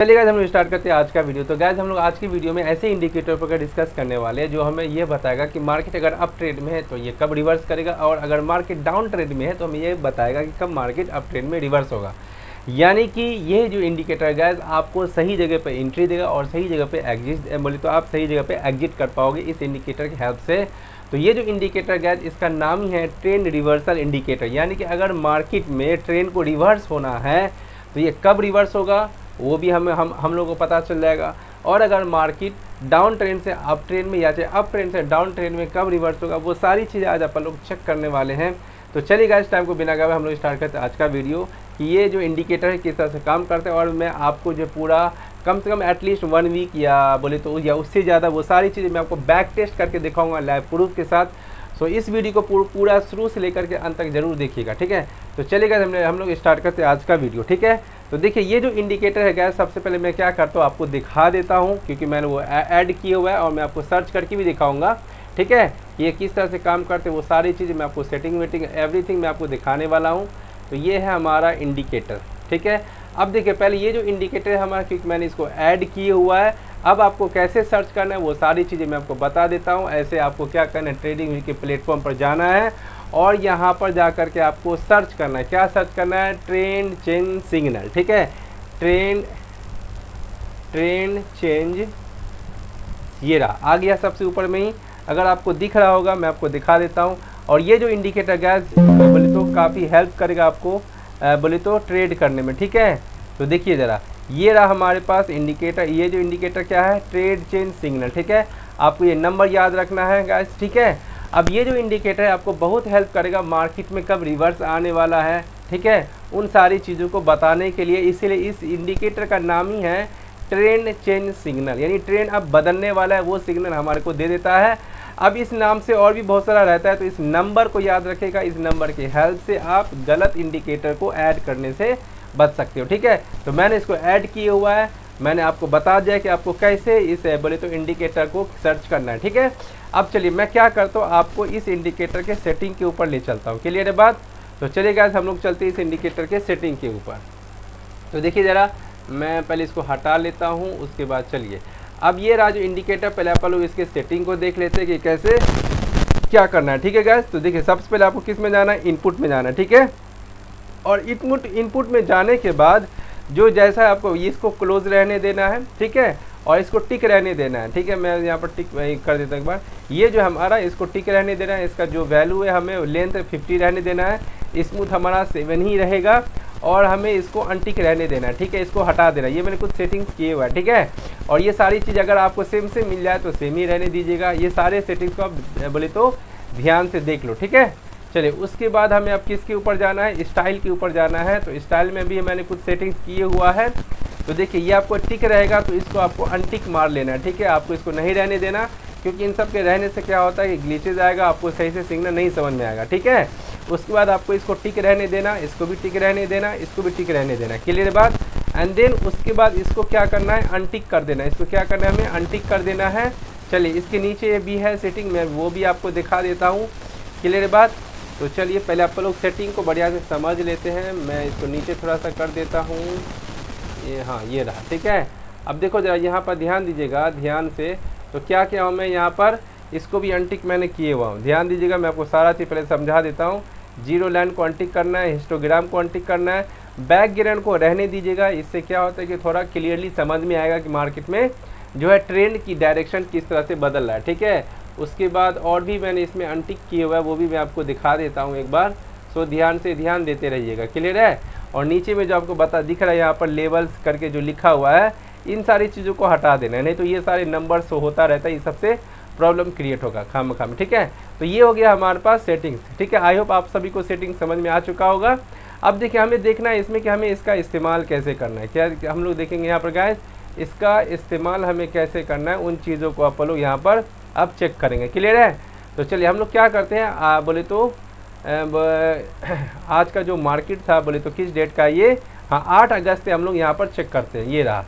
चलिए गाइस हम लोग स्टार्ट करते हैं आज का वीडियो। तो गाइस हम लोग आज की वीडियो में ऐसे इंडिकेटर पर डिस्कस करने वाले हैं जो हमें ये बताएगा कि मार्केट अगर अप ट्रेंड में है तो ये कब रिवर्स करेगा, और अगर मार्केट डाउन ट्रेंड में है तो हमें ये बताएगा कि कब मार्केट अप ट्रेंड में रिवर्स होगा। यानी कि ये जो इंडिकेटर है गाइस आपको सही जगह पे एंट्री देगा और सही जगह पे एग्जिट, बोले तो आप सही जगह पे एग्जिट कर पाओगे इस इंडिकेटर की हेल्प से। तो ये जो इंडिकेटर गाइस इसका नाम ही है ट्रेंड रिवर्सल इंडिकेटर, यानी कि अगर मार्केट में ट्रेंड को रिवर्स होना है तो ये कब रिवर्स होगा वो भी हम लोगों को पता चल जाएगा। और अगर मार्केट डाउन ट्रेंड से अप ट्रेंड में या चाहे अप ट्रेंड से डाउन ट्रेंड में कब रिवर्स होगा वो सारी चीज़ें आज अपन लोग चेक करने वाले हैं। तो चलिए गाइस टाइम को बिना गए हम लोग स्टार्ट करते हैं आज का वीडियो कि ये जो इंडिकेटर है किस तरह से काम करते हैं, और मैं आपको जो पूरा कम से कम एटलीस्ट 1 वीक या बोले तो या उससे ज़्यादा वो सारी चीज़ें मैं आपको बैक टेस्ट करके दिखाऊंगा लाइव प्रूफ के साथ। सो इस वीडियो को पूरा शुरू से लेकर के अंत तक जरूर देखिएगा, ठीक है। तो चलिएगा हम लोग स्टार्ट करते हैं आज का वीडियो, ठीक है। तो देखिए ये जो इंडिकेटर है गैस सबसे पहले मैं क्या करता हूँ आपको दिखा देता हूँ, क्योंकि मैंने वो ऐड किया हुआ है और मैं आपको सर्च करके भी दिखाऊंगा, ठीक है। ये किस तरह से काम करते हैं वो सारी चीज़ें मैं आपको सेटिंग वेटिंग एवरीथिंग मैं आपको दिखाने वाला हूँ। तो ये है हमारा इंडिकेटर, ठीक है। अब देखिए पहले ये जो इंडिकेटर है हमारा, क्योंकि मैंने इसको ऐड किए हुआ है, अब आपको कैसे सर्च करना है वो सारी चीज़ें मैं आपको बता देता हूँ। ऐसे आपको क्या करना है, ट्रेडिंग व्यू के प्लेटफॉर्म पर जाना है और यहाँ पर जा कर के आपको सर्च करना है। क्या सर्च करना है? ट्रेंड चेंज सिग्नल, ठीक है। ट्रेंड चेंज, ये रहा, आ गया सबसे ऊपर में ही। अगर आपको दिख रहा होगा मैं आपको दिखा देता हूँ। और ये जो इंडिकेटर गैस बोले तो काफ़ी हेल्प करेगा आपको बोले तो ट्रेड करने में, ठीक है। तो देखिए ज़रा, ये रहा हमारे पास इंडिकेटर। ये जो इंडिकेटर क्या है? ट्रेड चेंज सिग्नल, ठीक है। आपको ये नंबर याद रखना है गैस, ठीक है। अब ये जो इंडिकेटर है आपको बहुत हेल्प करेगा मार्केट में कब रिवर्स आने वाला है, ठीक है, उन सारी चीज़ों को बताने के लिए। इसीलिए इस इंडिकेटर का नाम ही है ट्रेंड चेंज सिग्नल, यानी ट्रेंड अब बदलने वाला है वो सिग्नल हमारे को दे देता है। अब इस नाम से और भी बहुत सारा रहता है, तो इस नंबर को याद रखेगा। इस नंबर की हेल्प से आप गलत इंडिकेटर को ऐड करने से बच सकते हो, ठीक है। तो मैंने इसको ऐड किया हुआ है, मैंने आपको बता दिया कि आपको कैसे इस बोले तो इंडिकेटर को सर्च करना है, ठीक है। अब चलिए मैं क्या करता हूँ आपको इस इंडिकेटर के सेटिंग के ऊपर ले चलता हूँ, क्लियर है बात। तो चलिए गाइस हम लोग चलते हैं इस इंडिकेटर के सेटिंग के ऊपर। तो देखिए ज़रा, मैं पहले इसको हटा लेता हूँ, उसके बाद चलिए अब ये रहा जो इंडिकेटर। पहले आप लोग इसके सेटिंग को देख लेते हैं कि कैसे क्या करना है, ठीक है गाइस। तो देखिए सबसे पहले आपको किस में जाना है? इनपुट में जाना है, ठीक है। और इनपुट में जाने के बाद जो जैसा आपको इसको क्लोज रहने देना है, ठीक है, और इसको टिक रहने देना है, ठीक है। मैं यहाँ पर टिक कर देता हूँ एक बार। ये जो हमारा इसको टिक रहने देना है, इसका जो वैल्यू है हमें लेंथ 50 रहने देना है, स्मूथ हमारा 7 ही रहेगा, और हमें इसको अनटिक रहने देना है, ठीक है। इसको हटा देना है, ये मैंने कुछ सेटिंग्स किए हुआ है, ठीक है। और ये सारी चीज़ अगर आपको सेम से मिल जाए तो सेम ही रहने दीजिएगा। ये सारे सेटिंग्स को आप बोले तो ध्यान से देख लो, ठीक है। चलिए उसके बाद हमें अब किसके ऊपर जाना है? स्टाइल के ऊपर जाना है। तो स्टाइल में भी मैंने कुछ सेटिंग्स किए हुआ है। तो देखिए ये आपको टिक रहेगा तो इसको आपको अनटिक मार लेना है, ठीक है। आपको इसको नहीं रहने देना, क्योंकि इन सब के रहने से क्या होता है कि ग्लिचेज आएगा, आपको सही से सिग्नल नहीं समझ में आएगा, ठीक है। उसके बाद आपको इसको टिक रहने देना, इसको भी टिक रहने देना, इसको भी टिक रहने देना, क्लियर बात। एंड देन उसके बाद इसको क्या करना है? अनटिक कर देना। इसको क्या करना है? हमें अनटिक कर देना है। चलिए इसके नीचे भी है सेटिंग, मैं वो भी आपको दिखा देता हूँ, क्लियर बात। तो चलिए पहले आप लोग सेटिंग को बढ़िया से समझ लेते हैं। मैं इसको नीचे थोड़ा सा कर देता हूँ, ये हाँ ये रहा, ठीक है। अब देखो जरा यहाँ पर ध्यान दीजिएगा ध्यान से। तो क्या किया हूँ मैं यहाँ पर? इसको भी अनटिक मैंने किए हुआ हूँ, ध्यान दीजिएगा। मैं आपको सारा चीज़ पहले समझा देता हूँ। जीरो लाइन को अनटिक करना है, हिस्टोग्राम को अनटिक करना है, बैकग्राउंड को रहने दीजिएगा। इससे क्या होता है कि थोड़ा क्लियरली समझ में आएगा कि मार्केट में जो है ट्रेंड की डायरेक्शन किस तरह से बदल रहा है, ठीक है। उसके बाद और भी मैंने इसमें अनटिक किए हुआ है, वो भी मैं आपको दिखा देता हूँ एक बार। सो ध्यान देते रहिएगा, क्लियर है। और नीचे में जो आपको दिख रहा है यहाँ पर लेवल्स करके जो लिखा हुआ है, इन सारी चीज़ों को हटा देना है, नहीं तो ये सारे नंबर शो होता रहता है, ये सबसे प्रॉब्लम क्रिएट होगा खाम, ठीक है। तो ये हो गया हमारे पास सेटिंग्स, ठीक है। आई होप आप सभी को सेटिंग समझ में आ चुका होगा। अब देखिए हमें देखना है इसमें कि हमें इसका इस्तेमाल कैसे करना है। क्या हम लोग देखेंगे यहाँ पर गाइस, इसका इस्तेमाल हमें कैसे करना है, उन चीज़ों को आप लोग यहाँ पर अब चेक करेंगे, क्लियर है। तो चलिए हम लोग क्या करते हैं, बोले तो आज का जो मार्केट था बोले तो किस डेट का ये, हाँ 8 अगस्त से हम लोग यहाँ पर चेक करते हैं। ये रहा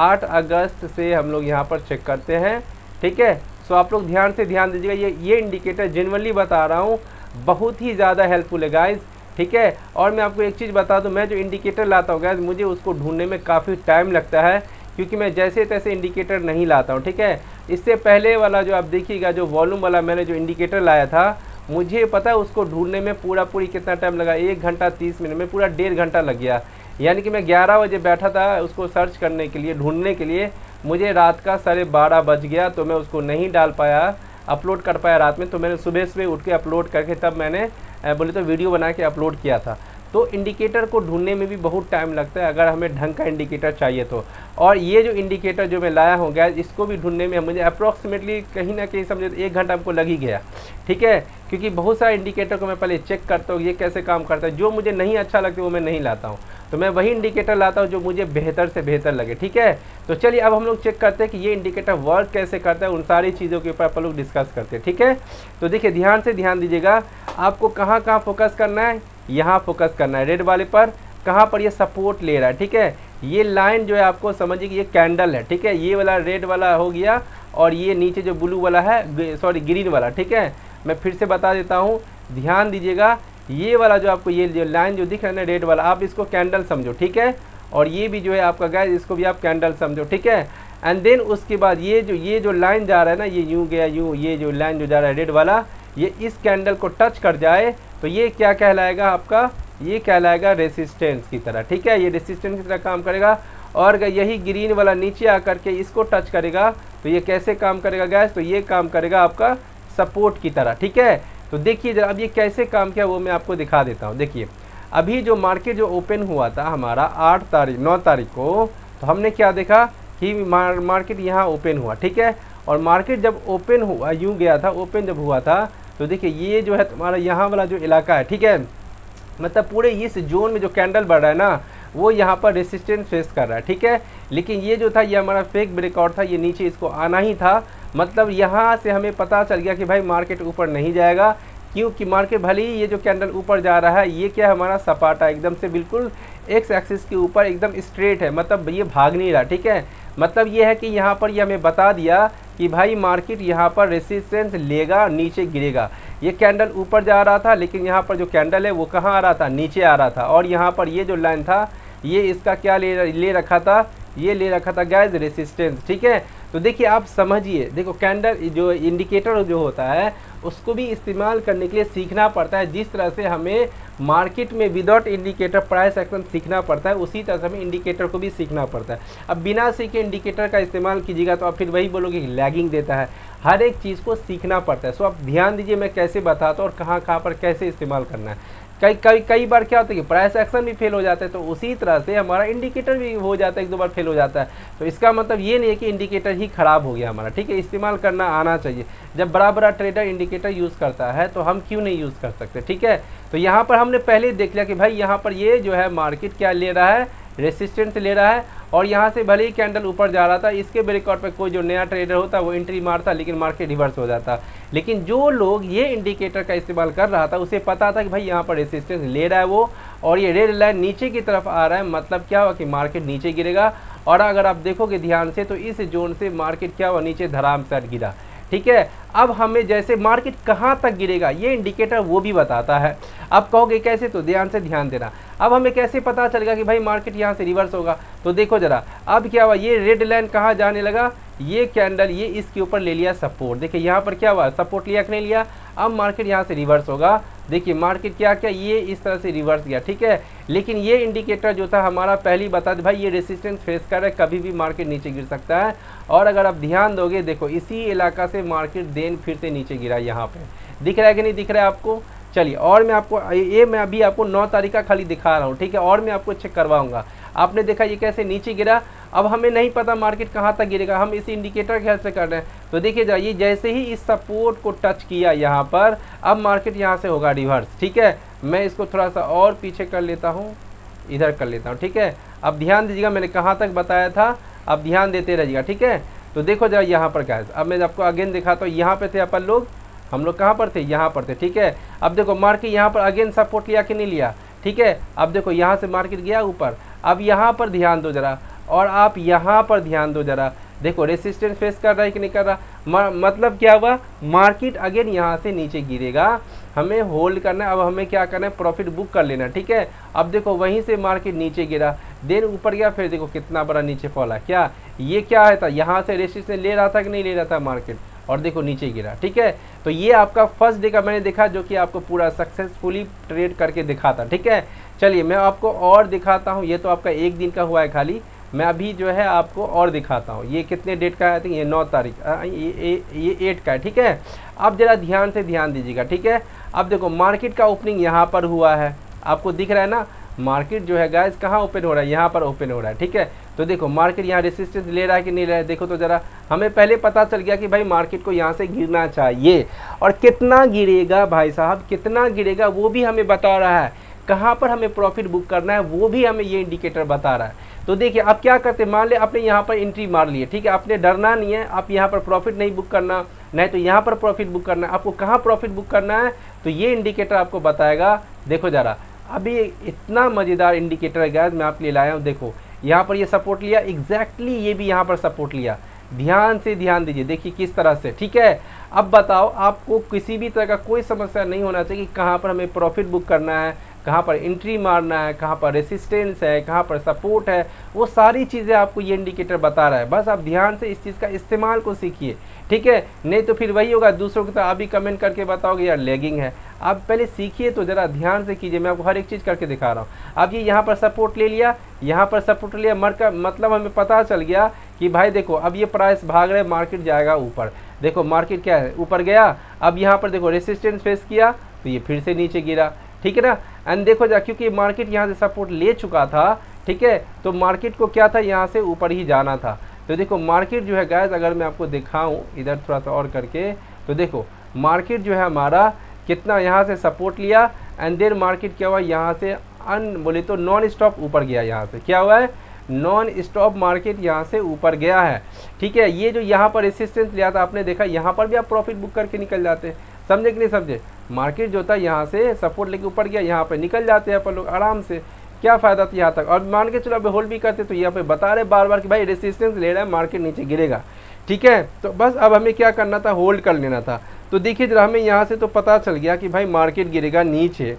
8 अगस्त से हम लोग यहाँ पर चेक करते हैं, ठीक है। सो आप लोग ध्यान दीजिएगा। ये इंडिकेटर जेन्युइनली बता रहा हूँ बहुत ही ज़्यादा हेल्पफुल है गाइस। ठीक है। और मैं आपको एक चीज़ बता दूं, मैं जो इंडिकेटर लाता हूँ गैस, मुझे उसको ढूंढने में काफ़ी टाइम लगता है, क्योंकि मैं जैसे तैसे इंडिकेटर नहीं लाता हूँ, ठीक है। इससे पहले वाला जो आप देखिएगा, जो वॉल्यूम वाला मैंने जो इंडिकेटर लाया था, मुझे पता है उसको ढूंढने में पूरी कितना टाइम लगा, 1 घंटा 30 मिनट में पूरा 1.5 घंटा लग गया। यानी कि मैं 11 बजे बैठा था उसको सर्च करने के लिए, ढूंढने के लिए, मुझे रात का 12:30 बज गया, तो मैं उसको नहीं डाल पाया, अपलोड कर पाया रात में। तो मैंने सुबह उठ के अपलोड करके तब मैंने बोले तो वीडियो बना के अपलोड किया था। तो इंडिकेटर को ढूंढने में भी बहुत टाइम लगता है, अगर हमें ढंग का इंडिकेटर चाहिए तो। और ये जो इंडिकेटर जो मैं लाया हूँ गैस, इसको भी ढूंढने में मुझे अप्रॉक्सीमेटली कहीं ना कहीं समझे 1 घंटा हमको लग ही गया, ठीक है। क्योंकि बहुत सारे इंडिकेटर को मैं पहले चेक करता हूँ ये कैसे काम करता है, जो मुझे नहीं अच्छा लगता वो मैं नहीं लाता हूँ, तो मैं वही इंडिकेटर लाता हूँ जो मुझे बेहतर से बेहतर लगे, ठीक है। तो चलिए अब हम लोग चेक करते हैं कि ये इंडिकेटर वर्क कैसे करता है, उन सारी चीज़ों के ऊपर अपन लोग डिस्कस करते हैं, ठीक है। तो देखिए ध्यान दीजिएगा, आपको कहाँ कहाँ फोकस करना है, यहाँ फोकस करना है रेड वाले पर, कहाँ पर ये सपोर्ट ले रहा है, ठीक है। ये लाइन जो है आपको समझिए कि ये कैंडल है, ठीक है। ये वाला रेड वाला हो गया, और ये नीचे जो ब्लू वाला है, सॉरी ग्रीन वाला, ठीक है। मैं फिर से बता देता हूँ, ध्यान दीजिएगा, ये वाला जो आपको ये जो लाइन जो दिख रहा है ना रेड वाला, आप इसको कैंडल समझो, ठीक है। और ये भी जो है आपका गैस, इसको भी आप कैंडल समझो, ठीक है। एंड देन उसके बाद ये जो लाइन जा रहा है ना, ये यूँ गया यूँ, ये जो लाइन जो जा रहा है रेड वाला, ये इस कैंडल को टच कर जाए तो ये क्या कहलाएगा आपका, ये कहलाएगा रेसिस्टेंस की तरह, ठीक है। ये रेसिस्टेंस की तरह काम करेगा। और अगर यही ग्रीन वाला नीचे आकर के इसको टच करेगा तो ये कैसे काम करेगा गैस, तो ये काम करेगा आपका सपोर्ट की तरह, ठीक है। तो देखिए जरा अब ये कैसे काम किया वो मैं आपको दिखा देता हूँ। देखिए अभी जो मार्केट जो ओपन हुआ था हमारा 9 तारीख को, तो हमने क्या देखा कि मार्केट यहाँ ओपन हुआ, ठीक है। और मार्केट जब ओपन हुआ, यूँ गया था, ओपन जब हुआ था, तो देखिए ये जो है तुम्हारा यहाँ वाला जो इलाका है, ठीक है, मतलब पूरे इस जोन में जो कैंडल बढ़ रहा है ना, वो यहाँ पर रेसिस्टेंस फेस कर रहा है, ठीक है। लेकिन ये जो था ये हमारा फेक ब्रेकआउट था, ये नीचे इसको आना ही था। मतलब यहाँ से हमें पता चल गया कि भाई मार्केट ऊपर नहीं जाएगा, क्योंकि मार्केट भले ही ये जो कैंडल ऊपर जा रहा है, ये क्या हमारा सपाटा एकदम से बिल्कुल एक्स एक्सिस के ऊपर एकदम स्ट्रेट है, मतलब ये भाग नहीं रहा, ठीक है। मतलब ये है कि यहाँ पर ये हमें बता दिया कि भाई मार्केट यहाँ पर रेसिस्टेंस लेगा, नीचे गिरेगा। ये कैंडल ऊपर जा रहा था, लेकिन यहाँ पर जो कैंडल है वो कहाँ आ रहा था, नीचे आ रहा था। और यहाँ पर ये जो लाइन था, ये इसका क्या ले रखा था, ये ले रखा था गैस रेसिस्टेंस, ठीक है। तो देखिए आप समझिए, देखो कैंडल जो इंडिकेटर जो होता है उसको भी इस्तेमाल करने के लिए सीखना पड़ता है। जिस तरह से हमें मार्केट में विदाउट इंडिकेटर प्राइस एक्शन सीखना पड़ता है, उसी तरह से हमें इंडिकेटर को भी सीखना पड़ता है। अब बिना सीखे इंडिकेटर का इस्तेमाल कीजिएगा तो आप फिर वही बोलोगे कि लैगिंग देता है। हर एक चीज़ को सीखना पड़ता है। सो आप ध्यान दीजिए मैं कैसे बताता हूँ और कहाँ पर कैसे इस्तेमाल करना है। कई बार क्या होता है कि प्राइस एक्शन भी फेल हो जाता है, तो उसी तरह से हमारा इंडिकेटर भी हो जाता है, 1-2 बार फेल हो जाता है। तो इसका मतलब ये नहीं है कि इंडिकेटर ही ख़राब हो गया हमारा, ठीक है। इस्तेमाल करना आना चाहिए। जब बड़ा ट्रेडर इंडिकेटर यूज़ करता है तो हम क्यों नहीं यूज़ कर सकते, ठीक है। तो यहाँ पर हमने पहले ही देख लिया कि भाई यहाँ पर ये जो है मार्केट क्या ले रहा है, रेसिस्टेंस ले रहा है। और यहाँ से भले ही कैंडल ऊपर जा रहा था, इसके ब्रेकआउट पे कोई जो नया ट्रेडर होता वो एंट्री मारता, लेकिन मार्केट रिवर्स हो जाता। लेकिन जो लोग ये इंडिकेटर का इस्तेमाल कर रहा था, उसे पता था कि भाई यहाँ पर रेसिस्टेंस ले रहा है वो, और ये रेड लाइन नीचे की तरफ आ रहा है, मतलब क्या हुआ कि मार्केट नीचे गिरेगा। और अगर आप देखोगे ध्यान से तो इस जोन से मार्केट क्या हुआ, नीचे धड़ाम से गिरा, ठीक है। अब हमें जैसे मार्केट कहाँ तक गिरेगा ये इंडिकेटर वो भी बताता है। अब कहोगे कैसे, तो ध्यान देना। अब हमें कैसे पता चलेगा कि भाई मार्केट यहाँ से रिवर्स होगा, तो देखो जरा अब क्या हुआ, ये रेड लाइन कहाँ जाने लगा, ये कैंडल ये इसके ऊपर ले लिया सपोर्ट। देखिए यहाँ पर क्या हुआ, सपोर्ट लिया कि नहीं लिया। अब मार्केट यहाँ से रिवर्स होगा। देखिए मार्केट क्या ये इस तरह से रिवर्स गया, ठीक है। लेकिन ये इंडिकेटर जो था हमारा पहले ही बता दे भाई ये रेसिस्टेंस फेस कर रहा है, कभी भी मार्केट नीचे गिर सकता है। और अगर आप ध्यान दोगे, देखो इसी इलाका से मार्केट देन फिर से नीचे गिरा, यहाँ पे दिख रहा है कि नहीं दिख रहा है आपको। चलिए और मैं आपको मैं अभी आपको 9 तारीख का खाली दिखा रहा हूँ, ठीक है। और मैं आपको चेक करवाऊंगा। आपने देखा ये कैसे नीचे गिरा। अब हमें नहीं पता मार्केट कहाँ तक गिरेगा, हम इस इंडिकेटर के हेल्प से कर रहे हैं। तो देखिए जाइए जैसे ही इस सपोर्ट को टच किया यहाँ पर, अब मार्केट यहाँ से होगा रिवर्स, ठीक है। मैं इसको थोड़ा सा और पीछे कर लेता हूँ, इधर कर लेता हूँ, ठीक है। अब ध्यान दीजिएगा मैंने कहाँ तक बताया था, अब ध्यान देते रहिएगा, ठीक है। तो देखो जरा यहाँ पर क्या है, अब मैं आपको अगेन दिखाता हूँ। यहाँ पे थे अपन लोग, हम लोग कहाँ पर थे, यहाँ पर थे, ठीक है। अब देखो मार्केट यहाँ पर अगेन सपोर्ट लिया कि नहीं लिया, ठीक है। अब देखो यहाँ से मार्केट गया ऊपर। अब यहाँ पर ध्यान दो जरा, और आप यहाँ पर ध्यान दो जरा। देखो रेसिस्टेंस फेस कर रहा है कि नहीं कर रहा, मतलब क्या हुआ, मार्केट अगेन यहाँ से नीचे गिरेगा, हमें होल्ड करना है। अब हमें क्या करना है, प्रॉफिट बुक कर लेना, ठीक है। अब देखो वहीं से मार्केट नीचे गिरा, देन ऊपर गया, फिर देखो कितना बड़ा नीचे फॉल है। क्या ये क्या है था, यहाँ से रेसिस्टेंस ले रहा था कि नहीं ले रहा था मार्केट, और देखो नीचे गिरा, ठीक है। तो ये आपका फर्स्ट डे का मैंने देखा, जो कि आपको पूरा सक्सेसफुली ट्रेड करके दिखाता, ठीक है। चलिए मैं आपको और दिखाता हूँ, ये तो आपका एक दिन का हुआ है खाली, मैं अभी जो है आपको और दिखाता हूँ। ये कितने डेट का है, आई थिंक ये 9 तारीख, ये 8 का है, ठीक है। अब जरा ध्यान से ध्यान दीजिएगा, ठीक है। अब देखो मार्केट का ओपनिंग यहाँ पर हुआ है, आपको दिख रहा है ना, मार्केट जो है गाइस कहाँ ओपन हो रहा है, यहाँ पर ओपन हो रहा है, ठीक है। तो देखो मार्केट यहाँ रेसिस्टेंस ले रहा है कि नहीं ले रहा है, देखो तो ज़रा, हमें पहले पता चल गया कि भाई मार्केट को यहाँ से गिरना चाहिए, और कितना गिरेगा भाई साहब, कितना गिरेगा वो भी हमें बता रहा है, कहाँ पर हमें प्रॉफिट बुक करना है वो भी हमें ये इंडिकेटर बता रहा है। तो देखिए आप क्या करते हैं, मान ले आपने यहाँ पर एंट्री मार ली है, ठीक है, आपने डरना नहीं है, आप यहाँ पर प्रॉफिट नहीं बुक करना, नहीं तो यहाँ पर प्रॉफिट बुक करना है। आपको कहाँ प्रॉफिट बुक करना है, तो ये इंडिकेटर आपको बताएगा। देखो ज़रा, अभी इतना मज़ेदार इंडिकेटर है गाइस, मैं आपके लिए लाया हूँ। देखो यहाँ पर ये सपोर्ट लिया, एग्जैक्टली ये भी यहाँ पर सपोर्ट लिया, ध्यान से ध्यान दीजिए, देखिए किस तरह से, ठीक है। अब बताओ आपको किसी भी तरह का कोई समस्या नहीं होना चाहिए कि कहाँ पर हमें प्रॉफिट बुक करना है, कहाँ पर एंट्री मारना है, कहाँ पर रेसिस्टेंस है, कहाँ पर सपोर्ट है, वो सारी चीज़ें आपको ये इंडिकेटर बता रहा है। बस आप ध्यान से इस चीज़ का इस्तेमाल को सीखिए, ठीक है। नहीं तो फिर वही होगा, दूसरों की तरह आप भी कमेंट करके बताओगे यार लैगिंग है। आप पहले सीखिए, तो ज़रा ध्यान से कीजिए, मैं आपको हर एक चीज़ करके दिखा रहा हूँ। अब ये यहाँ पर सपोर्ट ले लिया, यहाँ पर सपोर्ट लिया, मतलब हमें पता चल गया कि भाई देखो अब ये प्राइस भाग रहे, मार्केट जाएगा ऊपर। देखो मार्केट क्या है, ऊपर गया, अब यहाँ पर देखो रेसिस्टेंस फेस किया, तो ये फिर से नीचे गिरा, ठीक है ना। एंड देखो जा, क्योंकि मार्केट यहाँ से सपोर्ट ले चुका था, ठीक है, तो मार्केट को क्या था, यहाँ से ऊपर ही जाना था। तो देखो मार्केट जो है गाइस, अगर मैं आपको दिखाऊं इधर थोड़ा सा और करके, तो देखो मार्केट जो है हमारा कितना यहाँ से सपोर्ट लिया, एंड देन मार्केट क्या हुआ, यहाँ से बोले तो नॉन स्टॉप ऊपर गया। यहाँ से क्या हुआ है, नॉन स्टॉप मार्केट यहाँ से ऊपर गया है, ठीक है। ये जो यहाँ पर रेसिस्टेंस लिया था आपने देखा, यहाँ पर भी आप प्रॉफिट बुक करके निकल जाते, समझे कि नहीं समझे। मार्केट जो था यहाँ से सपोर्ट लेके ऊपर गया, यहाँ पर निकल जाते हैं अपन लोग आराम से, क्या फ़ायदा था यहाँ तक। और मान के चलो अब होल्ड भी करते, तो यहाँ पे बता रहे बार बार कि भाई रेसिस्टेंस ले रहा है, मार्केट नीचे गिरेगा, ठीक है। तो बस अब हमें क्या करना था, होल्ड कर लेना था। तो देखिए जरा, हमें यहाँ से तो पता चल गया कि भाई मार्केट गिरेगा नीचे,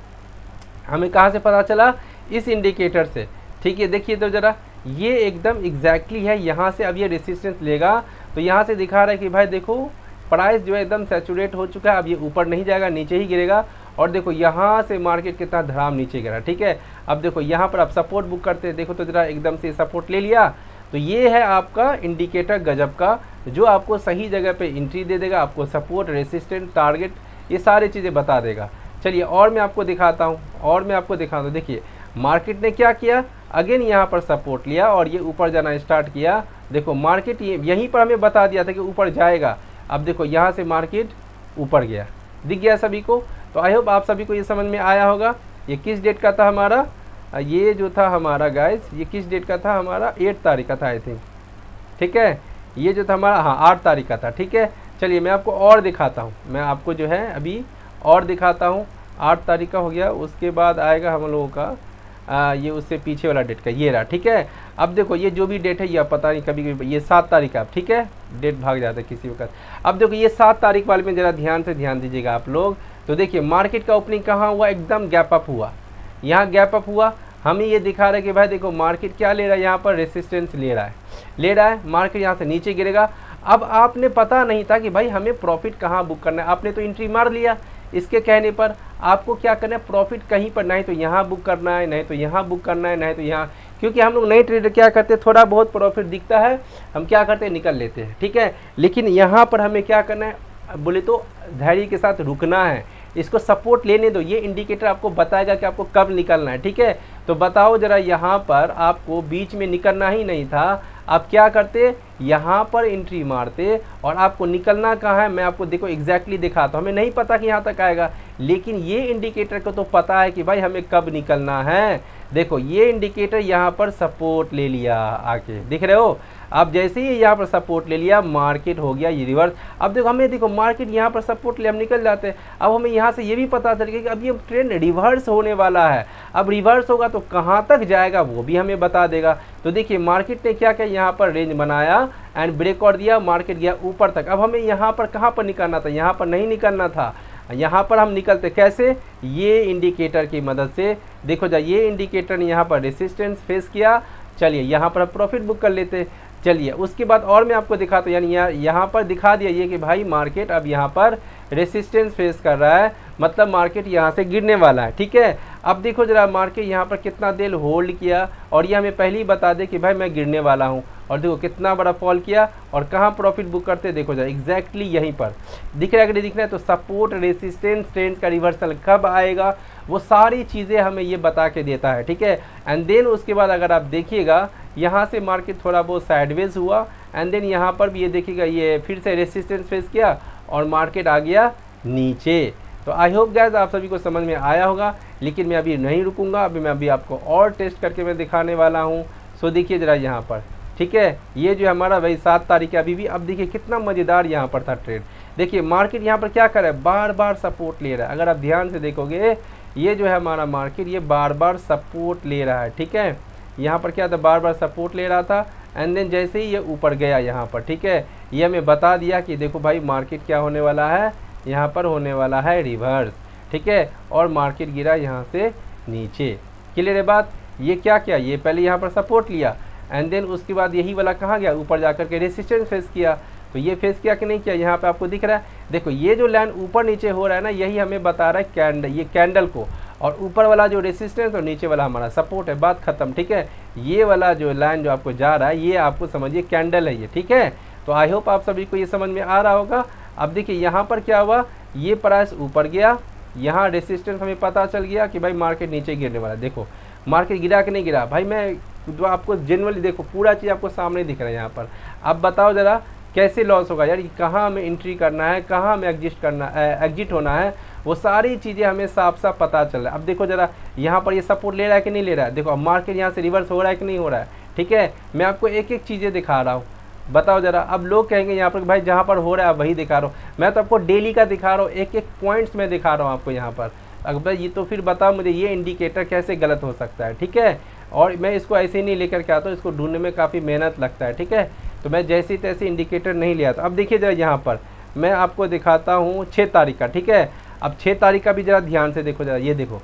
हमें कहाँ से पता चला, इस इंडिकेटर से, ठीक है। देखिए तो ज़रा, ये एकदम एग्जैक्टली है, यहाँ से अब ये रेसिस्टेंस लेगा, तो यहाँ से दिखा रहा है कि भाई देखो प्राइस जो है एकदम सैचुरेट हो चुका है, अब ये ऊपर नहीं जाएगा, नीचे ही गिरेगा। और देखो यहाँ से मार्केट कितना धड़ाम नीचे गिरा, ठीक है। अब देखो यहाँ पर आप सपोर्ट बुक करते हैं, देखो तो ज़रा एकदम से सपोर्ट ले लिया, तो ये है आपका इंडिकेटर गजब का, जो आपको सही जगह पे एंट्री दे देगा, आपको सपोर्ट, रेसिस्टेंट, टारगेट, ये सारी चीज़ें बता देगा। चलिए और मैं आपको दिखाता हूँ, देखिए मार्केट ने क्या किया, अगेन यहाँ पर सपोर्ट लिया और ये ऊपर जाना स्टार्ट किया। देखो मार्केट यहीं पर हमें बता दिया था कि ऊपर जाएगा, अब देखो यहाँ से मार्केट ऊपर गया, दिख गया सभी को। तो आई होप आप सभी को ये समझ में आया होगा। ये किस डेट का था हमारा, ये जो था हमारा गाइस, ये किस डेट का था हमारा, 8 तारीख का था आई थिंक, ठीक है। ये जो था हमारा, हाँ 8 तारीख का था, ठीक है। चलिए मैं आपको और दिखाता हूँ, मैं आपको जो है अभी और दिखाता हूँ। 8 तारीख का हो गया, उसके बाद आएगा हम लोगों का ये उससे पीछे वाला डेट का, ये रहा, ठीक है। अब देखो ये जो भी डेट है, ये पता नहीं कभी कभी ये 7 तारीख का, ठीक है, डेट भाग जाता है किसी वक्त। अब देखो ये 7 तारीख वाले में ज़रा ध्यान से ध्यान दीजिएगा आप लोग। तो देखिए मार्केट का ओपनिंग कहाँ हुआ, एकदम गैप अप हुआ, यहाँ गैप अप हुआ, हमें ये दिखा रहा है कि भाई देखो मार्केट क्या ले रहा है, यहाँ पर रेसिस्टेंस ले रहा है, मार्केट यहाँ से नीचे गिरेगा। अब आपने पता नहीं था कि भाई हमें प्रॉफिट कहाँ बुक करना है, आपने तो एंट्री मार लिया, इसके कहने पर आपको क्या करना है, प्रॉफिट कहीं पर नहीं तो यहाँ बुक करना है, नहीं तो यहाँ बुक करना है, नहीं तो यहाँ, क्योंकि हम लोग नए ट्रेडर क्या करते हैं, थोड़ा बहुत प्रॉफिट दिखता है हम क्या करते हैं, निकल लेते हैं, ठीक है। लेकिन यहाँ पर हमें क्या करना है, बोले तो धैर्य के साथ रुकना है, इसको सपोर्ट लेने दो, ये इंडिकेटर आपको बताएगा कि आपको कब निकलना है, ठीक है। तो बताओ ज़रा, यहाँ पर आपको बीच में निकलना ही नहीं था, आप क्या करते, यहाँ पर एंट्री मारते और आपको निकलना कहाँ है, मैं आपको देखो एग्जैक्टली दिखाता हूँ। हमें नहीं पता कि यहाँ तक आएगा, लेकिन ये इंडिकेटर को तो पता है कि भाई हमें कब निकलना है। देखो ये इंडिकेटर यहाँ पर सपोर्ट ले लिया आके, दिख रहे हो। अब जैसे ही यहाँ पर सपोर्ट ले लिया, मार्केट हो गया ये रिवर्स। अब देखो हमें, देखो मार्केट यहाँ पर सपोर्ट ले हम निकल जाते हैं। अब हमें यहाँ से ये भी पता चल गया कि अब ये ट्रेंड रिवर्स होने वाला है। अब रिवर्स होगा तो कहाँ तक जाएगा वो भी हमें बता देगा। तो देखिए मार्केट ने क्या किया, यहाँ पर रेंज बनाया एंड ब्रेकआउट दिया, मार्केट गया ऊपर तक। अब हमें यहाँ पर कहाँ पर निकलना था, यहाँ पर नहीं निकलना था। यहाँ पर हम निकलते कैसे, ये इंडिकेटर की मदद से। देखो जा, ये इंडिकेटर ने यहाँ पर रेसिस्टेंस फेस किया। चलिए यहाँ पर प्रॉफिट बुक कर लेते। चलिए उसके बाद और मैं आपको दिखाता हूँ, यानी यहाँ पर दिखा दिया ये कि भाई मार्केट अब यहाँ पर रेसिस्टेंस फेस कर रहा है, मतलब मार्केट यहाँ से गिरने वाला है। ठीक है, अब देखो जरा मार्केट यहाँ पर कितना देर होल्ड किया और ये हमें पहले ही बता दे कि भाई मैं गिरने वाला हूँ। और देखो कितना बड़ा फॉल किया और कहाँ प्रॉफिट बुक करते, देखो जरा एग्जैक्टली यहीं पर दिख रहा है। अगर दिख रहा है तो सपोर्ट रेसिस्टेंस ट्रेंड का रिवर्सल कब आएगा, वो सारी चीज़ें हमें ये बता के देता है। ठीक है, एंड देन उसके बाद अगर आप देखिएगा यहाँ से मार्केट थोड़ा बहुत साइडवेज हुआ एंड देन यहाँ पर भी ये देखिएगा ये फिर से रेसिस्टेंस फेस किया और मार्केट आ गया नीचे। तो आई होप गाइस आप सभी को समझ में आया होगा, लेकिन मैं अभी नहीं रुकूंगा, अभी आपको और टेस्ट करके मैं दिखाने वाला हूँ। सो देखिए ज़रा यहाँ पर, ठीक है, ये जो हमारा वही 7 तारीख है अभी भी। अब देखिए कितना मज़ेदार यहाँ पर था ट्रेड। देखिए मार्केट यहाँ पर क्या कर रहा है, बार बार सपोर्ट ले रहा है। अगर आप ध्यान से देखोगे ये जो है हमारा मार्केट ये बार बार सपोर्ट ले रहा है। ठीक है, यहाँ पर क्या था, बार बार सपोर्ट ले रहा था एंड देन जैसे ही ये ऊपर गया यहाँ पर, ठीक है, ये हमें बता दिया कि देखो भाई मार्केट क्या होने वाला है, यहाँ पर होने वाला है रिवर्स। ठीक है, और मार्केट गिरा यहाँ से नीचे। क्लियर है बात। ये क्या किया, ये पहले यहाँ पर सपोर्ट लिया एंड देन उसके बाद यही वाला कहाँ गया, ऊपर जाकर के रेसिस्टेंस फेस किया। तो ये फेस किया कि नहीं किया, यहाँ पे आपको दिख रहा है। देखो ये जो लाइन ऊपर नीचे हो रहा है ना, यही हमें बता रहा है कैंडल, ये कैंडल को, और ऊपर वाला जो रेसिस्टेंस और नीचे वाला हमारा सपोर्ट है। बात खत्म। ठीक है, ये वाला जो लाइन जो आपको जा रहा है ये आपको समझिए कैंडल है ये। ठीक है, तो आई होप आप सभी को ये समझ में आ रहा होगा। अब देखिए यहाँ पर क्या हुआ, ये प्राइस ऊपर गया, यहाँ रेसिस्टेंस हमें पता चल गया कि भाई मार्केट नीचे गिरने वाला। देखो मार्केट गिरा कि नहीं गिरा, भाई मैं जो आपको जनरली देखो पूरा चीज़ आपको सामने दिख रहा है यहाँ पर। अब बताओ ज़रा कैसे लॉस होगा यार, कहाँ हमें एंट्री करना है, कहाँ हमें एग्जिट होना है, वो सारी चीज़ें हमें साफ साफ पता चल रहा है। अब देखो ज़रा यहाँ पर ये सपोर्ट ले रहा है कि नहीं ले रहा है। देखो अब मार्केट यहाँ से रिवर्स हो रहा है कि नहीं हो रहा है। ठीक है, मैं आपको एक एक चीज़ें दिखा रहा हूँ, बताओ ज़रा। अब लोग कहेंगे यहाँ पर भाई जहाँ पर हो रहा है वही दिखा रहा हूँ, मैं तो आपको डेली का दिखा रहा हूँ, एक एक पॉइंट्स में दिखा रहा हूँ आपको यहाँ पर। अगर ये तो फिर बताओ मुझे ये इंडिकेटर कैसे गलत हो सकता है। ठीक है, और मैं इसको ऐसे ही नहीं लेकर के आता हूँ, इसको ढूंढने में काफ़ी मेहनत लगता है। ठीक है, तो मैं जैसी तैसे इंडिकेटर नहीं ले आता। अब देखिए ज़रा यहाँ पर मैं आपको दिखाता हूँ 6 तारीख का। ठीक है, अब 6 तारीख का भी ज़रा ध्यान से देखो ज़रा, ये देखो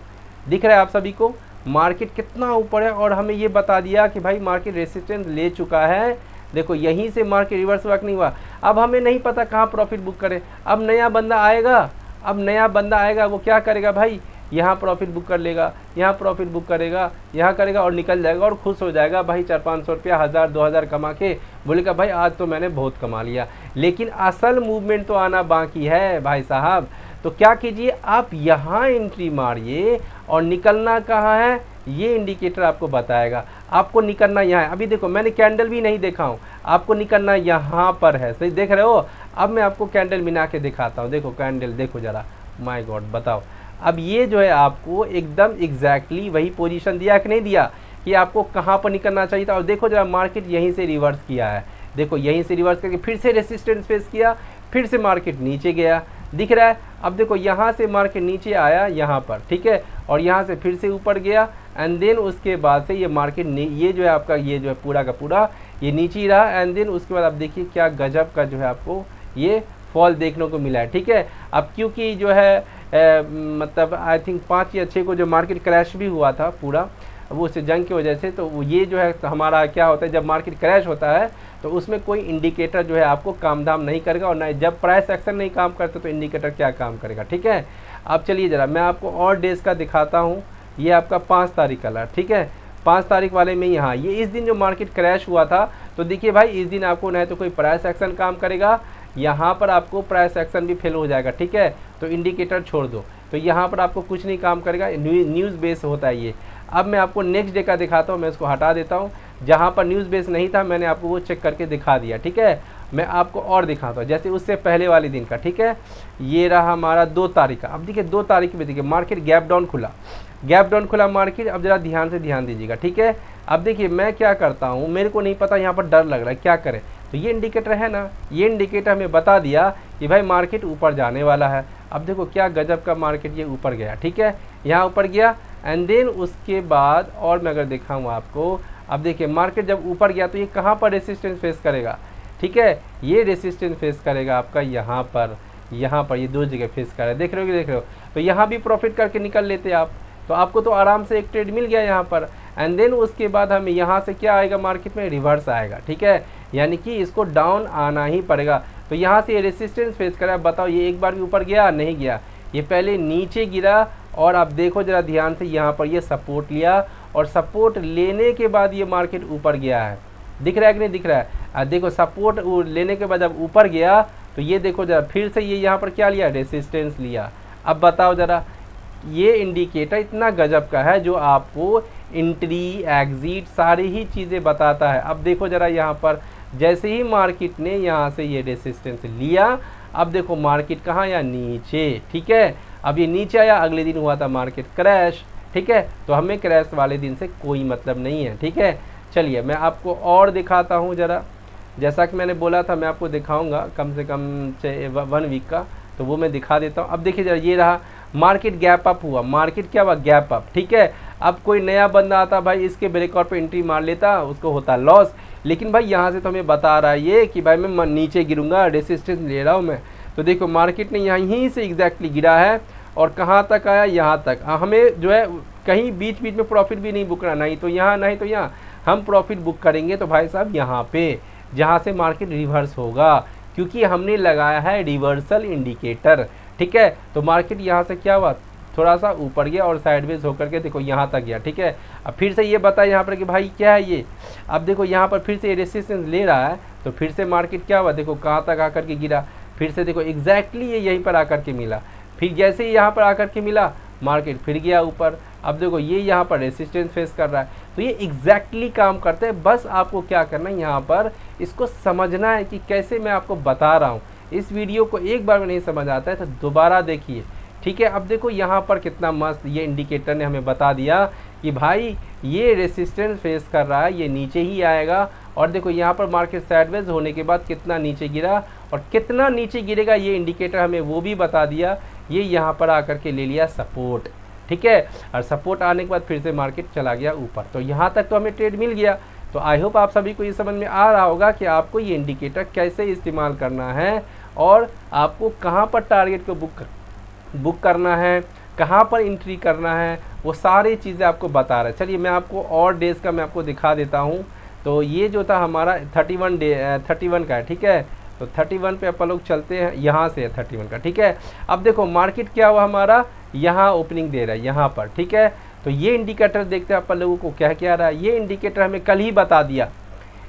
दिख रहा है आप सभी को मार्केट कितना ऊपर है, और हमें ये बता दिया कि भाई मार्केट रेसिस्टेंस ले चुका है। देखो यहीं से मार्केट रिवर्स वर्क नहीं हुआ। अब हमें नहीं पता कहाँ प्रॉफिट बुक करें। अब नया बंदा आएगा, अब नया बंदा आएगा वो क्या करेगा भाई, यहाँ प्रॉफिट बुक कर लेगा, यहाँ प्रॉफिट बुक करेगा, यहाँ करेगा और निकल जाएगा और खुश हो जाएगा भाई 400-500 रुपया, 1000-2000 कमा के बोलेगा भाई आज तो मैंने बहुत कमा लिया। लेकिन असल मूवमेंट तो आना बाकी है भाई साहब। तो क्या कीजिए, आप यहाँ एंट्री मारिए और निकलना कहाँ है ये इंडिकेटर आपको बताएगा। आपको निकलना यहाँ है। अभी देखो मैंने कैंडल भी नहीं देखा हूँ, आपको निकलना यहाँ पर है। सही देख रहे हो। अब मैं आपको कैंडल मिला के दिखाता हूँ। देखो कैंडल देखो ज़रा, माय गॉड बताओ। अब ये जो है आपको एकदम एग्जैक्टली वही पोजीशन दिया कि नहीं दिया कि आपको कहाँ पर निकलना चाहिए था। और देखो जरा मार्केट यहीं से रिवर्स किया है। देखो यहीं से रिवर्स करके फिर से रेसिस्टेंस फेस किया, फिर से मार्केट नीचे गया, दिख रहा है। अब देखो यहाँ से मार्केट नीचे आया यहाँ पर, ठीक है, और यहाँ से फिर से ऊपर गया एंड देन उसके बाद से ये मार्केट ये जो है आपका ये जो है पूरा का पूरा ये नीचे ही रहा। एंड देन उसके बाद आप देखिए क्या गजब का जो है आपको ये फॉल देखने को मिला है। ठीक है, अब क्योंकि जो है मतलब आई थिंक 5 या 6 को जो मार्केट क्रैश भी हुआ था पूरा, वो उस जंग की वजह से, तो ये जो है हमारा क्या होता है जब मार्केट क्रैश होता है तो उसमें कोई इंडिकेटर जो है आपको काम धाम नहीं करेगा, और ना जब प्राइस एक्शन नहीं काम करते तो इंडिकेटर क्या काम करेगा। ठीक है, अब चलिए ज़रा मैं आपको और डेज का दिखाता हूँ। ये आपका 5 तारीख का। ठीक है, 5 तारीख वाले में यहाँ ये इस दिन जो मार्केट क्रैश हुआ था, तो देखिए भाई इस दिन आपको ना तो कोई प्राइस एक्शन काम करेगा, यहाँ पर आपको प्राइस एक्शन भी फेल हो जाएगा। ठीक है, तो इंडिकेटर छोड़ दो, तो यहाँ पर आपको कुछ नहीं काम करेगा, न्यूज़ बेस होता है ये। अब मैं आपको नेक्स्ट डे का दिखाता हूँ, मैं इसको हटा देता हूँ। जहाँ पर न्यूज़ बेस नहीं था मैंने आपको वो चेक करके दिखा दिया। ठीक है, मैं आपको और दिखाता हूँ जैसे उससे पहले वाले दिन का। ठीक है, ये रहा हमारा 2 तारीख का। अब देखिए 2 तारीख में देखिए मार्केट गैप डाउन खुला, गैप डाउन खुला मार्केट। अब ज़रा ध्यान से ध्यान दीजिएगा। ठीक है, अब देखिए मैं क्या करता हूँ, मेरे को नहीं पता, यहाँ पर डर लग रहा है, क्या करें। तो ये इंडिकेटर है ना, ये इंडिकेटर हमें बता दिया कि भाई मार्केट ऊपर जाने वाला है। अब देखो क्या गजब का मार्केट ये ऊपर गया, ठीक है, यहाँ ऊपर गया एंड देन उसके बाद और मैं अगर दिखाऊँ आपको, अब देखिए मार्केट जब ऊपर गया तो ये कहाँ पर रेसिस्टेंस फेस करेगा, ठीक है, ये रेसिस्टेंस फेस करेगा आपका यहाँ पर ये दो जगह फेस कर रहा है, देख रहे हो। तो यहाँ भी प्रॉफिट करके निकल लेते आप, तो आपको तो आराम से एक ट्रेड मिल गया यहाँ पर। एंड देन उसके बाद हमें यहाँ से क्या आएगा, मार्केट में रिवर्स आएगा, ठीक है, यानी कि इसको डाउन आना ही पड़ेगा। तो यहाँ से ये रेसिस्टेंस फेस कर रहा है, बताओ ये एक बार भी ऊपर गया, नहीं गया, ये पहले नीचे गिरा और आप देखो ज़रा ध्यान से, यहाँ पर ये सपोर्ट लिया और सपोर्ट लेने के बाद ये मार्केट ऊपर गया है, दिख रहा है कि नहीं दिख रहा है। देखो सपोर्ट लेने के बाद जब ऊपर गया तो ये देखो ज़रा फिर से ये यहाँ पर क्या लिया, रेसिस्टेंस लिया। अब बताओ ज़रा, ये इंडिकेटर इतना गजब का है जो आपको एंट्री एग्जिट सारी ही चीज़ें बताता है। अब देखो ज़रा यहाँ पर जैसे ही मार्केट ने यहाँ से ये रेसिस्टेंस लिया, अब देखो मार्केट कहाँ आया, नीचे, ठीक है। अब ये नीचे आया, अगले दिन हुआ था मार्केट क्रैश, ठीक है। तो हमें क्रैश वाले दिन से कोई मतलब नहीं है, ठीक है। चलिए मैं आपको और दिखाता हूँ ज़रा, जैसा कि मैंने बोला था मैं आपको दिखाऊंगा कम से कम 1 वीक का, तो वो मैं दिखा देता हूँ। अब देखिए जरा, ये रहा मार्केट गैप अप हुआ, मार्केट क्या हुआ, गैप अप, ठीक है। अब कोई नया बंदा आता भाई, इसके ब्रेकआउट पे एंट्री मार लेता, उसको होता लॉस। लेकिन भाई यहाँ से तो हमें बता रहा है ये कि भाई मैं नीचे गिरूंगा, रेसिस्टेंस ले रहा हूँ मैं। तो देखो मार्केट ने यहीं से एग्जैक्टली गिरा है और कहाँ तक आया, यहाँ तक। हमें जो है कहीं बीच बीच में प्रॉफिट भी नहीं बुक रहा, नहीं तो यहाँ नहीं तो यहाँ, हम प्रॉफिट बुक करेंगे तो भाई साहब यहाँ पे जहाँ से मार्केट रिवर्स होगा, क्योंकि हमने लगाया है रिवर्सल इंडिकेटर, ठीक है। तो मार्केट यहाँ से क्या हुआ, थोड़ा सा ऊपर गया और साइडवेज होकर के देखो यहाँ तक गया, ठीक है। अब फिर से ये बताया यहाँ पर कि भाई क्या है ये, अब देखो यहाँ पर फिर से रेसिस्टेंस ले रहा है, तो फिर से मार्केट क्या हुआ, देखो कहाँ तक आकर के गिरा, फिर से देखो एग्जैक्टली ये यहीं पर आकर के मिला, फिर जैसे ही यहाँ पर आकर के मिला मार्केट फिर गया ऊपर। अब देखो ये यहाँ पर रेसिस्टेंस फेस कर रहा है, तो ये एग्जैक्टली काम करते हैं। बस आपको क्या करना है, यहाँ पर इसको समझना है कि कैसे मैं आपको बता रहा हूँ। इस वीडियो को एक बार में नहीं समझ आता है तो दोबारा देखिए, ठीक है। अब देखो यहाँ पर कितना मस्त ये इंडिकेटर ने हमें बता दिया कि भाई ये रेसिस्टेंस फेस कर रहा है, ये नीचे ही आएगा। और देखो यहाँ पर मार्केट साइडवेज होने के बाद कितना नीचे गिरा और कितना नीचे गिरेगा ये इंडिकेटर हमें वो भी बता दिया। ये यहाँ पर आकर के ले लिया सपोर्ट, ठीक है, और सपोर्ट आने के बाद फिर से मार्केट चला गया ऊपर। तो यहाँ तक तो हमें ट्रेड मिल गया। तो आई होप आप सभी को ये समझ में आ रहा होगा कि आपको ये इंडिकेटर कैसे इस्तेमाल करना है और आपको कहाँ पर टारगेट को बुक करना है, कहाँ पर एंट्री करना है, वो सारी चीज़ें आपको बता रहा है। चलिए मैं आपको और डेज़ का मैं आपको दिखा देता हूँ। तो ये जो था हमारा 31 का है, ठीक है। तो 31 पे अपन लोग चलते हैं, यहाँ से 31 का, ठीक है। अब देखो मार्केट क्या हुआ हमारा, यहाँ ओपनिंग दे रहा है यहाँ पर, ठीक है। तो ये इंडिकेटर देखते हैं अपन लोगों को क्या क्या रहा है। ये इंडिकेटर हमें कल ही बता दिया,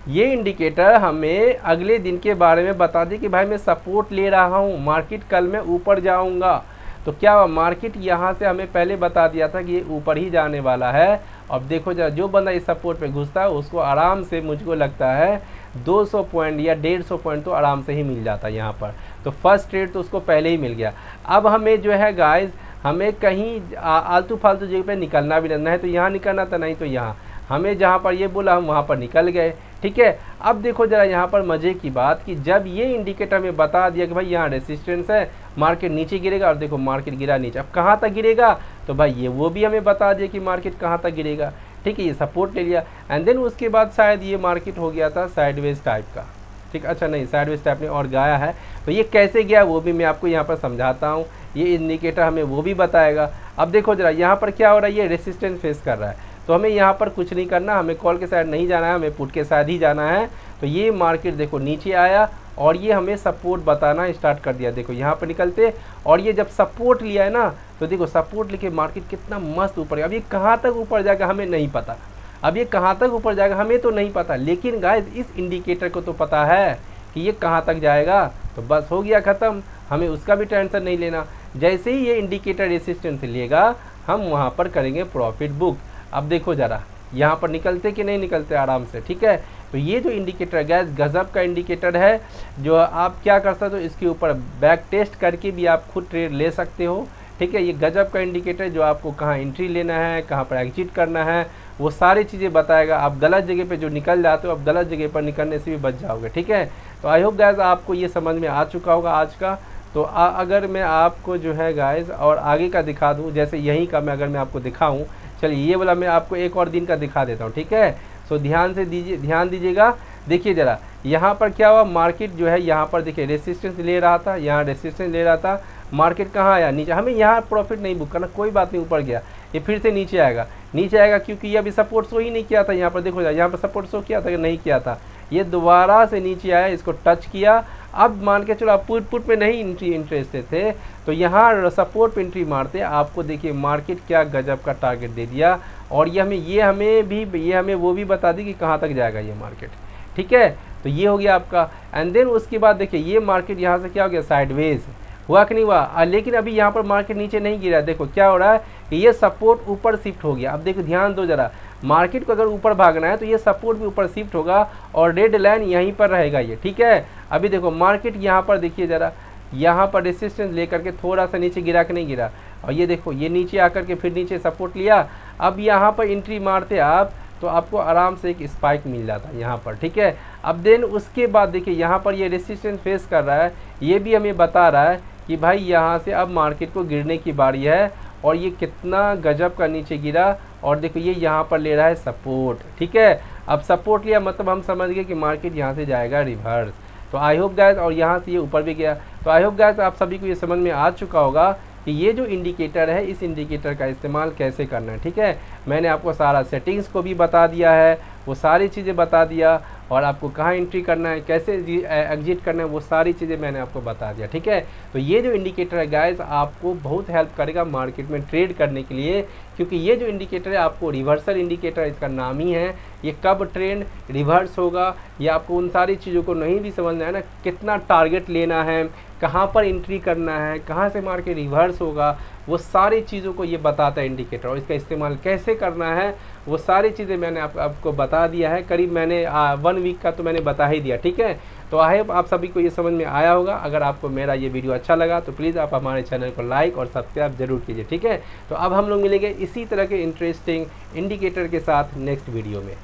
ये इंडिकेटर हमें अगले दिन के बारे में बता दी कि भाई मैं सपोर्ट ले रहा हूँ, मार्केट कल मैं ऊपर जाऊँगा। तो क्या हुआ, मार्केट यहाँ से हमें पहले बता दिया था कि ये ऊपर ही जाने वाला है। अब देखो जरा, जो बंदा इस सपोर्ट पे घुसता है उसको आराम से, मुझको लगता है 200 पॉइंट या 150 पॉइंट तो आराम से ही मिल जाता है यहाँ पर। तो फर्स्ट ट्रेड तो उसको पहले ही मिल गया। अब हमें जो है गाइस, हमें कहीं आलतू फालतू जगह पे निकलना भी नहीं है, तो यहाँ निकलना था, नहीं तो यहाँ, हमें जहाँ पर ये बोला हम वहाँ पर निकल गए, ठीक है। अब देखो जरा यहाँ पर मज़े की बात कि जब ये इंडिकेटर में बता दिया कि भाई यहाँ रेसिस्टेंस है, मार्केट नीचे गिरेगा, और देखो मार्केट गिरा नीचे। अब कहाँ तक गिरेगा, तो भाई ये वो भी हमें बता दिया कि मार्केट कहाँ तक गिरेगा, ठीक है। ये सपोर्ट ले लिया एंड देन उसके बाद शायद ये मार्केट हो गया था साइडवेज टाइप का, ठीक। अच्छा नहीं, साइडवेज टाइप ने और गया है, तो ये कैसे गया वो भी मैं आपको यहाँ पर समझाता हूँ। ये इंडिकेटर हमें वो भी बताएगा। अब देखो जरा यहाँ पर क्या हो रहा है, ये रेसिस्टेंस फेस कर रहा है, तो हमें यहाँ पर कुछ नहीं करना, हमें कॉल के साइड नहीं जाना है, हमें पुट के साइड ही जाना है। तो ये मार्केट देखो नीचे आया और ये हमें सपोर्ट बताना स्टार्ट कर दिया, देखो यहाँ पर निकलते। और ये जब सपोर्ट लिया है ना, तो देखो सपोर्ट लेके मार्केट कितना मस्त ऊपर गया। अब ये कहाँ तक ऊपर जाएगा हमें नहीं पता, अब ये कहाँ तक ऊपर जाएगा हमें तो नहीं पता, लेकिन गाइस इस इंडिकेटर को तो पता है कि ये कहाँ तक जाएगा। तो बस हो गया ख़त्म, हमें उसका भी टेंशन नहीं लेना। जैसे ही ये इंडिकेटर रेसिस्टेंस लेगा हम वहाँ पर करेंगे प्रॉफिट बुक। अब देखो ज़रा यहाँ पर निकलते कि नहीं निकलते आराम से, ठीक है। तो ये जो इंडिकेटर गैस गज़ब का इंडिकेटर है, जो आप क्या कर सकते हो, इसके ऊपर बैक टेस्ट करके भी आप खुद ट्रेड ले सकते हो, ठीक है। ये गजब का इंडिकेटर जो आपको कहाँ एंट्री लेना है, कहाँ पर एग्जिट करना है, वो सारी चीज़ें बताएगा। आप गलत जगह पे जो निकल जाते हो, आप गलत जगह पर निकलने से भी बच जाओगे, ठीक है। तो आई होप गाइस आपको ये समझ में आ चुका होगा आज का। तो अगर मैं आपको जो है गाइस और आगे का दिखा दूँ, जैसे यहीं का मैं अगर मैं आपको दिखाऊँ, चलिए ये वाला मैं आपको एक और दिन का दिखा देता हूँ, ठीक है। सो ध्यान दीजिएगा। देखिए ज़रा यहाँ पर क्या हुआ, मार्केट जो है यहाँ पर देखिए रेसिस्टेंस ले रहा था, यहाँ रेसिस्टेंस ले रहा था, मार्केट कहाँ आया, नीचे। हमें यहाँ प्रॉफिट नहीं बुक करना, कोई बात नहीं, ऊपर गया, ये फिर से नीचे आएगा क्योंकि ये अभी सपोर्ट शो ही नहीं किया था। यहाँ पर देखो, यहाँ पर सपोर्ट शो किया था कि नहीं किया था, ये दोबारा से नीचे आया, इसको टच किया। अब मान के चलो आप पुट में नहीं इंटरेस्टेड थे, तो यहाँ सपोर्ट पे एंट्री मारते आपको देखिए मार्केट क्या गजब का टारगेट दे दिया। और ये हमें वो भी बता दी कि कहाँ तक जाएगा ये मार्केट, ठीक है। तो ये हो गया आपका। एंड देन उसके बाद देखिए ये मार्केट यहाँ से क्या हो गया, साइडवेज हुआ कि नहीं हुआ। लेकिन अभी यहाँ पर मार्केट नीचे नहीं गिरा, देखो क्या हो रहा है कि ये सपोर्ट ऊपर शिफ्ट हो गया। अब देखो ध्यान दो जरा, मार्केट को अगर ऊपर भागना है तो ये सपोर्ट भी ऊपर शिफ्ट होगा और रेड लाइन यहीं पर रहेगा ये, ठीक है। अभी देखो मार्केट यहाँ पर देखिए ज़रा, यहाँ पर रेसिस्टेंस लेकर के थोड़ा सा नीचे गिरा कि नहीं गिरा, और ये देखो ये नीचे आकर के फिर नीचे सपोर्ट लिया। अब यहाँ पर एंट्री मारते आप तो आपको आराम से एक स्पाइक मिल जाता है यहाँ पर, ठीक है। अब देन उसके बाद देखिए यहाँ पर ये रेसिस्टेंस फेस कर रहा है, ये भी हमें बता रहा है कि भाई यहाँ से अब मार्केट को गिरने की बारी है। और ये कितना गजब का नीचे गिरा, और देखो ये यहाँ पर ले रहा है सपोर्ट, ठीक है। अब सपोर्ट लिया मतलब हम समझ गए कि मार्केट यहाँ से जाएगा रिवर्स। तो आई होप गाइस, और यहाँ से ये ऊपर भी गया। तो आई होप गाइस आप सभी को ये समझ में आ चुका होगा कि ये जो इंडिकेटर है, इस इंडिकेटर का इस्तेमाल कैसे करना है, ठीक है। मैंने आपको सारा सेटिंग्स को भी बता दिया है, वो सारी चीज़ें बता दिया, और आपको कहाँ एंट्री करना है, कैसे एग्जिट करना है, वो सारी चीज़ें मैंने आपको बता दिया, ठीक है। तो ये जो इंडिकेटर है गाइस आपको बहुत हेल्प करेगा मार्केट में ट्रेड करने के लिए, क्योंकि ये जो इंडिकेटर है आपको रिवर्सल इंडिकेटर, इसका नाम ही है। ये कब ट्रेंड रिवर्स होगा, ये आपको उन सारी चीज़ों को नहीं भी समझना है ना, कितना टारगेट लेना है, कहाँ पर एंट्री करना है, कहाँ से मार्केट रिवर्स होगा, वो सारी चीज़ों को ये बताता है इंडिकेटर। और इसका इस्तेमाल कैसे करना है वो सारी चीज़ें मैंने आपको बता दिया है। करीब मैंने 1 वीक का तो मैंने बता ही दिया, ठीक है। तो आई होप आप सभी को ये समझ में आया होगा। अगर आपको मेरा ये वीडियो अच्छा लगा तो प्लीज़ आप हमारे चैनल को लाइक और सब्सक्राइब जरूर कीजिए, ठीक है। तो अब हम लोग मिलेंगे इसी तरह के इंटरेस्टिंग इंडिकेटर के साथ नेक्स्ट वीडियो में।